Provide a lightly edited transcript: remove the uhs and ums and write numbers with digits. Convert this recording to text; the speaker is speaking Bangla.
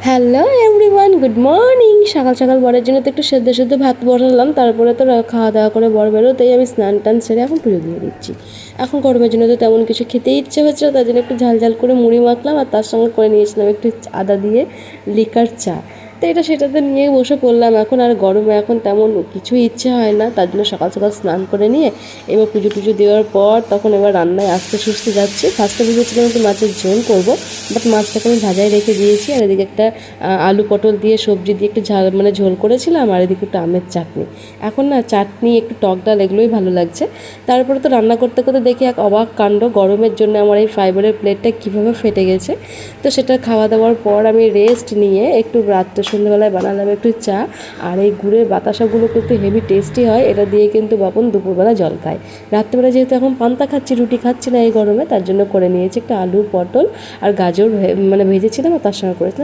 Hello everyone, good morning. সকাল সকাল বরের জন্য তো একটু সেদ্ধ সেদ্ধ ভাত বসালাম, তারপরে তো খাওয়া দাওয়া করে বর বেরোতেই আমি স্নান টান সেরে এখন পুজো দিয়ে দিচ্ছি। এখন গরমের জন্য তো তেমন কিছু খেতেই ইচ্ছে হচ্ছে, তার জন্য একটু ঝাল ঝাল করে মুড়ি মাখলাম, আর তার সঙ্গে করে নিয়েছিলাম একটু আদা দিয়ে লিকার চা। তো এটা সেটাতে নিয়ে বসে পড়লাম। এখন আর গরমে এখন তেমন কিছু ইচ্ছে হয় না, তার জন্য সকাল সকাল স্নান করে নিয়ে এবার পুজো টুজো দেওয়ার পর তখন এবার রান্নায় আস্তে সুস্তে যাচ্ছি। ফার্স্টে ভেবেছিলাম একটু মাছের ঝোল করবো, বাট মাছটাকে আমি ভাজাই রেখে দিয়েছি। আর এদিকে একটা আলু পটল দিয়ে সবজি দিয়ে একটু ঝাল মানে ঝোল করেছিলাম, আর এদিকে একটু আমের চাটনি। এখন না চাটনি একটু টক ডাল এগুলোই ভালো লাগছে। তারপরে তো রান্না করতে করতে দেখি এক অবাক কাণ্ড, গরমের জন্য আমার এই ফাইবারের প্লেটটা কীভাবে ফেটে গেছে। তো সেটা খাওয়া দাওয়ার পর আমি রেস্ট নিয়ে একটু রাত্রে সন্ধ্যেবেলায় বানালাম একটু চা। আর এই গুড়ের বাতাসাগুলো কিন্তু হেভি টেস্টি হয়, এটা দিয়ে কিন্তু বাপন দুপুরবেলা জল খায়। রাত্রেবেলা যেহেতু এখন পান্তা খাচ্ছি, রুটি খাচ্ছি না এই গরমে, তার জন্য করে নিয়েছি একটা আলু পটল আর গাজর মানে ভেজেছিলাম, আর তার সঙ্গে করেছিলাম